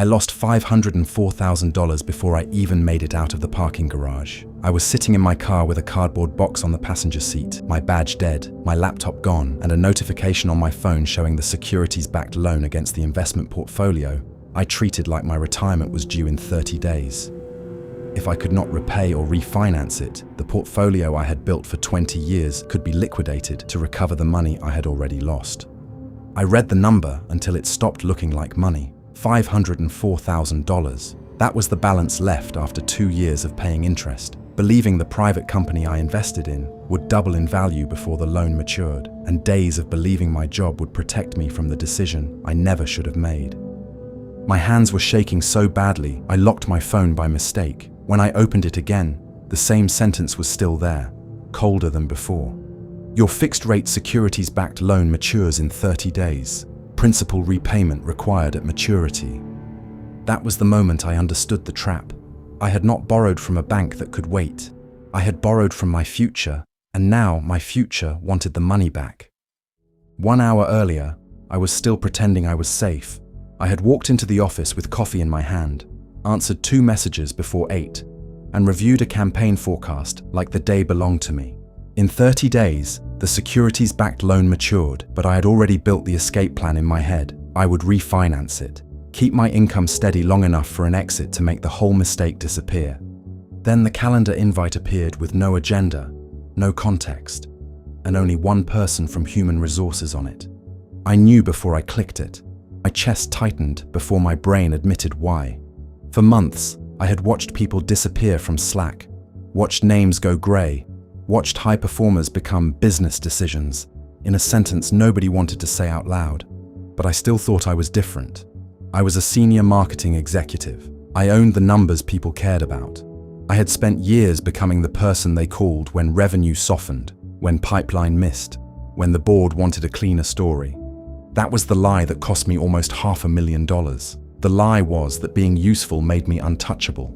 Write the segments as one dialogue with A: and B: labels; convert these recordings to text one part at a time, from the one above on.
A: I lost $504,000 before I even made it out of the parking garage. I was sitting in my car with a cardboard box on the passenger seat, my badge dead, my laptop gone, and a notification on my phone showing the securities-backed loan against the investment portfolio I treated like my retirement was due in 30 days. If I could not repay or refinance it, the portfolio I had built for 20 years could be liquidated to recover the money I had already lost. I read the number until it stopped looking like money. $504,000. That was the balance left after 2 years of paying interest, believing the private company I invested in would double in value before the loan matured, and days of believing my job would protect me from the decision I never should have made. My hands were shaking so badly, I locked my phone by mistake. When I opened it again, the same sentence was still there, colder than before. Your fixed-rate securities-backed loan matures in 30 days. Principal repayment required at maturity. That was the moment I understood the trap. I had not borrowed from a bank that could wait. I had borrowed from my future, and now my future wanted the money back. 1 hour earlier, I was still pretending I was safe. I had walked into the office with coffee in my hand, answered 2 messages before 8, and reviewed a campaign forecast like the day belonged to me. In 30 days, the securities-backed loan matured, but I had already built the escape plan in my head. I would refinance it, keep my income steady long enough for an exit to make the whole mistake disappear. Then the calendar invite appeared with no agenda, no context, and only one person from human resources on it. I knew before I clicked it. My chest tightened before my brain admitted why. For months, I had watched people disappear from Slack, watched names go grey, watched high performers become business decisions in a sentence nobody wanted to say out loud. But I still thought I was different. I was a senior marketing executive. I owned the numbers people cared about. I had spent years becoming the person they called when revenue softened, when pipeline missed, when the board wanted a cleaner story. That was the lie that cost me almost $500,000. The lie was that being useful made me untouchable.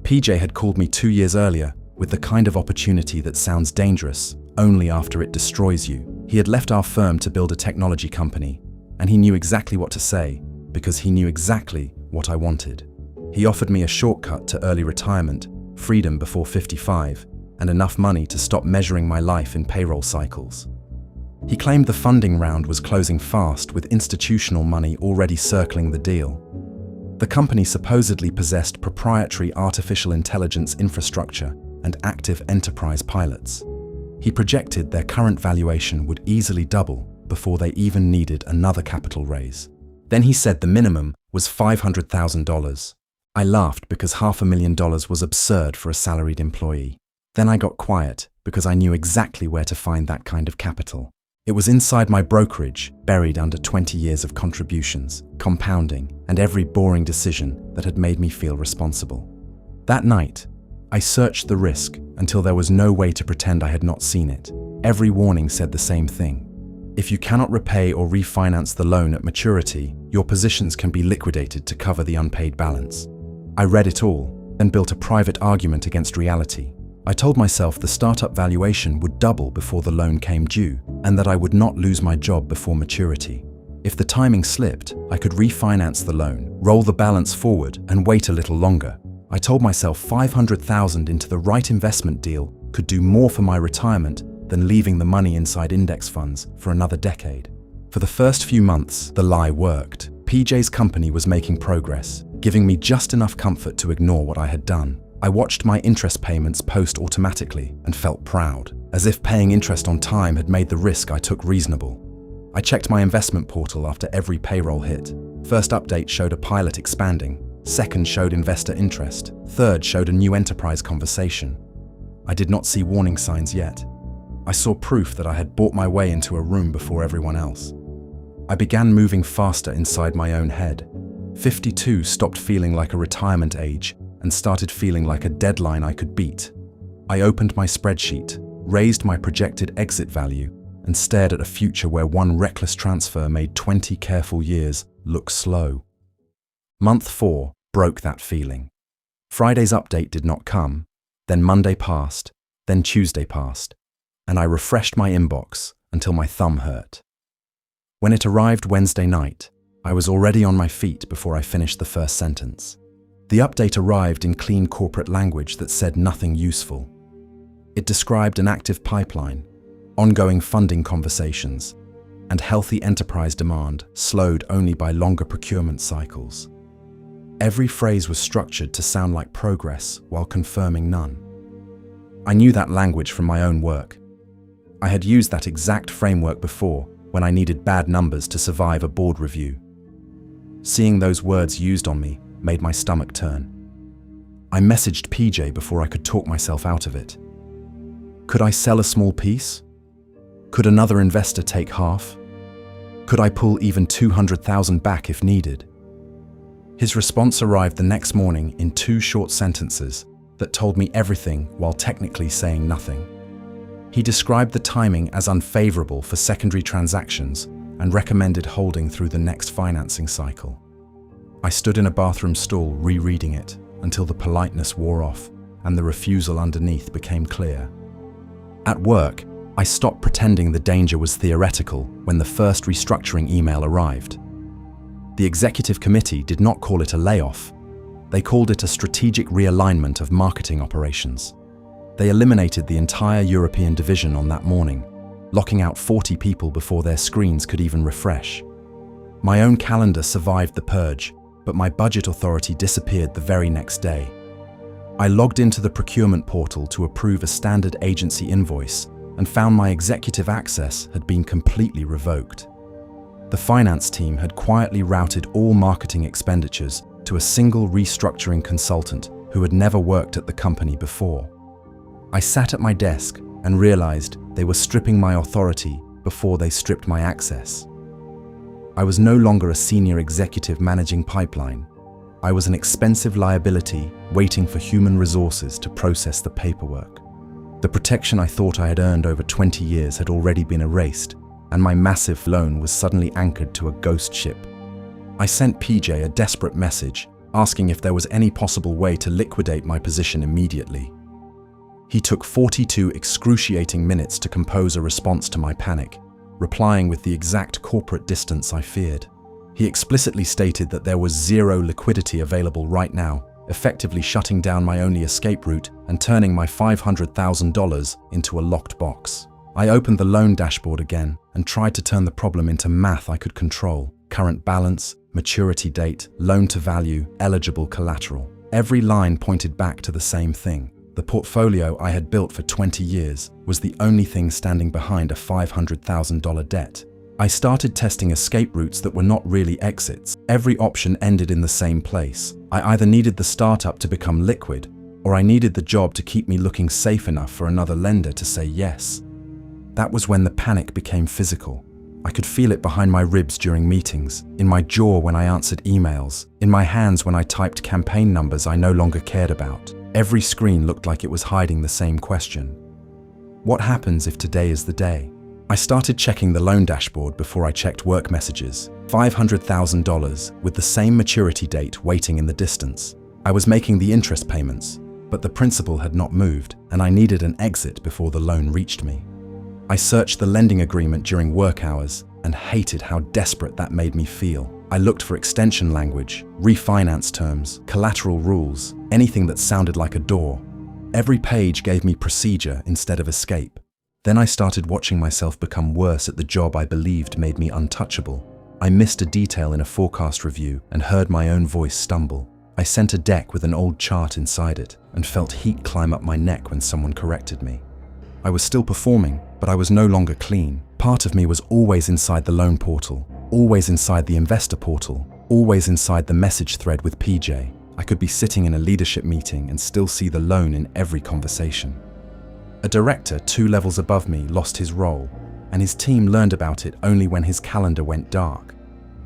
A: PJ had called me 2 years earlier with the kind of opportunity that sounds dangerous only after it destroys you. He had left our firm to build a technology company, and he knew exactly what to say because he knew exactly what I wanted. He offered me a shortcut to early retirement, freedom before 55, and enough money to stop measuring my life in payroll cycles. He claimed the funding round was closing fast with institutional money already circling the deal. The company supposedly possessed proprietary artificial intelligence infrastructure and active enterprise pilots. He projected their current valuation would easily double before they even needed another capital raise. Then he said the minimum was $500,000. I laughed because $500,000 was absurd for a salaried employee. Then I got quiet because I knew exactly where to find that kind of capital. It was inside my brokerage, buried under 20 years of contributions, compounding, and every boring decision that had made me feel responsible. That night, I searched the risk until there was no way to pretend I had not seen it. Every warning said the same thing. If you cannot repay or refinance the loan at maturity, your positions can be liquidated to cover the unpaid balance. I read it all, then built a private argument against reality. I told myself the startup valuation would double before the loan came due, and that I would not lose my job before maturity. If the timing slipped, I could refinance the loan, roll the balance forward, and wait a little longer. I told myself $500,000 into the right investment deal could do more for my retirement than leaving the money inside index funds for another decade. For the first few months, the lie worked. PJ's company was making progress, giving me just enough comfort to ignore what I had done. I watched my interest payments post automatically and felt proud, as if paying interest on time had made the risk I took reasonable. I checked my investment portal after every payroll hit. First update showed a pilot expanding. Second showed investor interest. Third showed a new enterprise conversation. I did not see warning signs yet. I saw proof that I had bought my way into a room before everyone else. I began moving faster inside my own head. 52 stopped feeling like a retirement age and started feeling like a deadline I could beat. I opened my spreadsheet, raised my projected exit value, and stared at a future where one reckless transfer made 20 careful years look slow. Month 4 broke that feeling. Friday's update did not come, then Monday passed, then Tuesday passed, and I refreshed my inbox until my thumb hurt. When it arrived Wednesday night, I was already on my feet before I finished the first sentence. The update arrived in clean corporate language that said nothing useful. It described an active pipeline, ongoing funding conversations, and healthy enterprise demand slowed only by longer procurement cycles. Every phrase was structured to sound like progress while confirming none. I knew that language from my own work. I had used that exact framework before when I needed bad numbers to survive a board review. Seeing those words used on me made my stomach turn. I messaged PJ before I could talk myself out of it. Could I sell a small piece? Could another investor take half? Could I pull even $200,000 back if needed? His response arrived the next morning in 2 short sentences that told me everything while technically saying nothing. He described the timing as unfavorable for secondary transactions and recommended holding through the next financing cycle. I stood in a bathroom stall rereading it until the politeness wore off and the refusal underneath became clear. At work, I stopped pretending the danger was theoretical when the first restructuring email arrived. The executive committee did not call it a layoff. They called it a strategic realignment of marketing operations. They eliminated the entire European division on that morning, locking out 40 people before their screens could even refresh. My own calendar survived the purge, but my budget authority disappeared the very next day. I logged into the procurement portal to approve a standard agency invoice and found my executive access had been completely revoked. The finance team had quietly routed all marketing expenditures to a single restructuring consultant who had never worked at the company before. I sat at my desk and realized they were stripping my authority before they stripped my access. I was no longer a senior executive managing pipeline. I was an expensive liability waiting for human resources to process the paperwork. The protection I thought I had earned over 20 years had already been erased, and my massive loan was suddenly anchored to a ghost ship. I sent PJ a desperate message, asking if there was any possible way to liquidate my position immediately. He took 42 excruciating minutes to compose a response to my panic, replying with the exact corporate distance I feared. He explicitly stated that there was zero liquidity available right now, effectively shutting down my only escape route and turning my $500,000 into a locked box. I opened the loan dashboard again and tried to turn the problem into math I could control. Current balance, maturity date, loan to value, eligible collateral. Every line pointed back to the same thing. The portfolio I had built for 20 years was the only thing standing behind a $500,000 debt. I started testing escape routes that were not really exits. Every option ended in the same place. I either needed the startup to become liquid, or I needed the job to keep me looking safe enough for another lender to say yes. That was when the panic became physical. I could feel it behind my ribs during meetings, in my jaw when I answered emails, in my hands when I typed campaign numbers I no longer cared about. Every screen looked like it was hiding the same question. What happens if today is the day? I started checking the loan dashboard before I checked work messages. $500,000 with the same maturity date waiting in the distance. I was making the interest payments, but the principal had not moved, and I needed an exit before the loan reached me. I searched the lending agreement during work hours and hated how desperate that made me feel. I looked for extension language, refinance terms, collateral rules, anything that sounded like a door. Every page gave me procedure instead of escape. Then I started watching myself become worse at the job I believed made me untouchable. I missed a detail in a forecast review and heard my own voice stumble. I sent a deck with an old chart inside it and felt heat climb up my neck when someone corrected me. I was still performing, but I was no longer clean. Part of me was always inside the loan portal, always inside the investor portal, always inside the message thread with PJ. I could be sitting in a leadership meeting and still see the loan in every conversation. A director 2 levels above me lost his role, and his team learned about it only when his calendar went dark.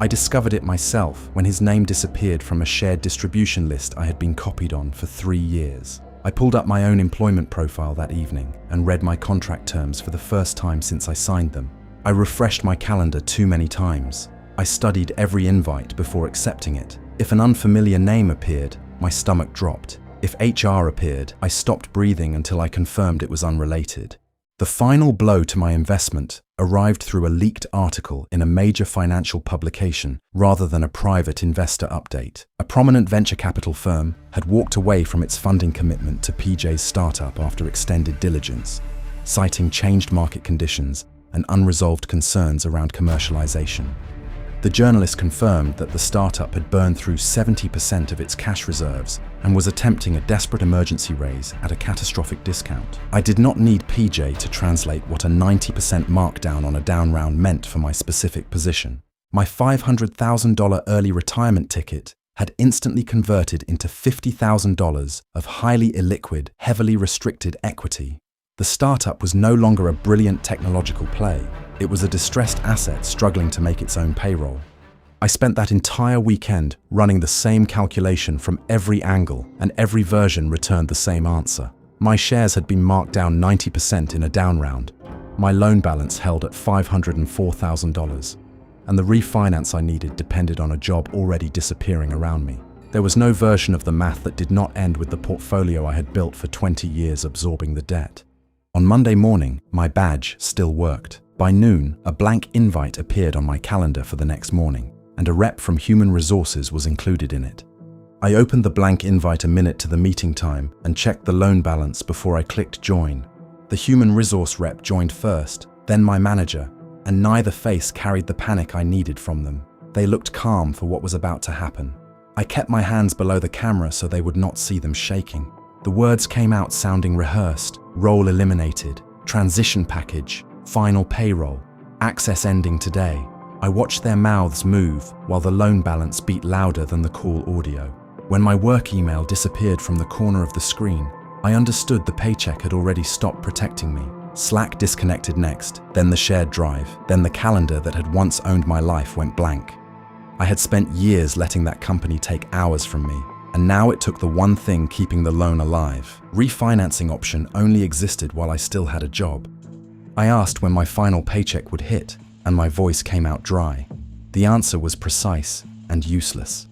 A: I discovered it myself when his name disappeared from a shared distribution list I had been copied on for 3 years. I pulled up my own employment profile that evening and read my contract terms for the first time since I signed them. I refreshed my calendar too many times. I studied every invite before accepting it. If an unfamiliar name appeared, my stomach dropped. If HR appeared, I stopped breathing until I confirmed it was unrelated. The final blow to my investment arrived through a leaked article in a major financial publication rather than a private investor update. A prominent venture capital firm had walked away from its funding commitment to PJ's startup after extended diligence, citing changed market conditions and unresolved concerns around commercialization. The journalist confirmed that the startup had burned through 70% of its cash reserves and was attempting a desperate emergency raise at a catastrophic discount. I did not need PJ to translate what a 90% markdown on a down round meant for my specific position. My $500,000 early retirement ticket had instantly converted into $50,000 of highly illiquid, heavily restricted equity. The startup was no longer a brilliant technological play. It was a distressed asset struggling to make its own payroll. I spent that entire weekend running the same calculation from every angle, and every version returned the same answer. My shares had been marked down 90% in a down round. My loan balance held at $504,000, and the refinance I needed depended on a job already disappearing around me. There was no version of the math that did not end with the portfolio I had built for 20 years absorbing the debt. On Monday morning, my badge still worked. By noon, a blank invite appeared on my calendar for the next morning, and a rep from Human Resources was included in it. I opened the blank invite a minute to the meeting time and checked the loan balance before I clicked join. The Human Resource rep joined first, then my manager, and neither face carried the panic I needed from them. They looked calm for what was about to happen. I kept my hands below the camera so they would not see them shaking. The words came out sounding rehearsed: role eliminated, transition package, final payroll, access ending today. I watched their mouths move while the loan balance beat louder than the call audio. When my work email disappeared from the corner of the screen, I understood the paycheck had already stopped protecting me. Slack disconnected next, then the shared drive, then the calendar that had once owned my life went blank. I had spent years letting that company take hours from me, and now it took the one thing keeping the loan alive. Refinancing option only existed while I still had a job. I asked when my final paycheck would hit, and my voice came out dry. The answer was precise and useless.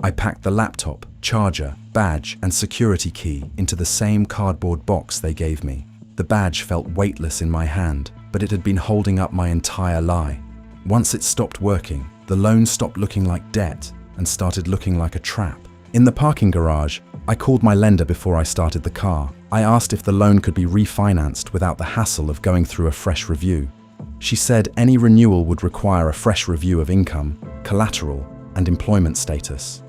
A: I packed the laptop, charger, badge, and security key into the same cardboard box they gave me. The badge felt weightless in my hand, but it had been holding up my entire lie. Once it stopped working, the loan stopped looking like debt and started looking like a trap. In the parking garage, I called my lender before I started the car. I asked if the loan could be refinanced without the hassle of going through a fresh review. She said any renewal would require a fresh review of income, collateral, and employment status.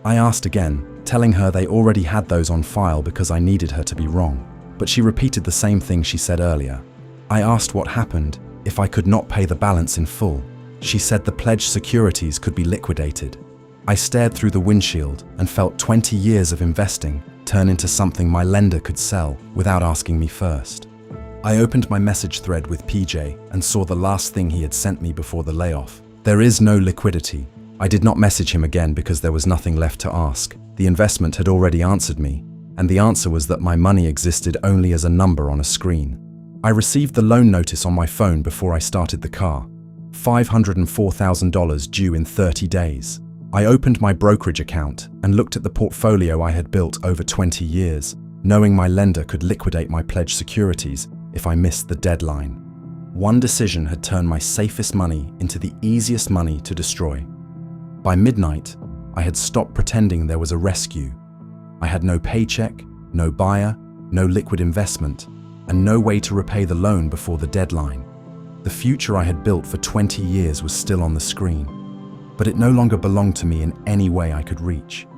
A: I asked again, telling her they already had those on file because I needed her to be wrong, but she repeated the same thing she said earlier. I asked what happened if I could not pay the balance in full. She said the pledged securities could be liquidated. I stared through the windshield and felt 20 years of investing turn into something my lender could sell without asking me first. I opened my message thread with PJ and saw the last thing he had sent me before the layoff. There is no liquidity. I did not message him again because there was nothing left to ask. The investment had already answered me, and the answer was that my money existed only as a number on a screen. I received the loan notice on my phone before I started the car. $504,000 due in 30 days. I opened my brokerage account and looked at the portfolio I had built over 20 years, knowing my lender could liquidate my pledged securities if I missed the deadline. One decision had turned my safest money into the easiest money to destroy. By midnight, I had stopped pretending there was a rescue. I had no paycheck, no buyer, no liquid investment, and no way to repay the loan before the deadline. The future I had built for 20 years was still on the screen, but it no longer belonged to me in any way I could reach.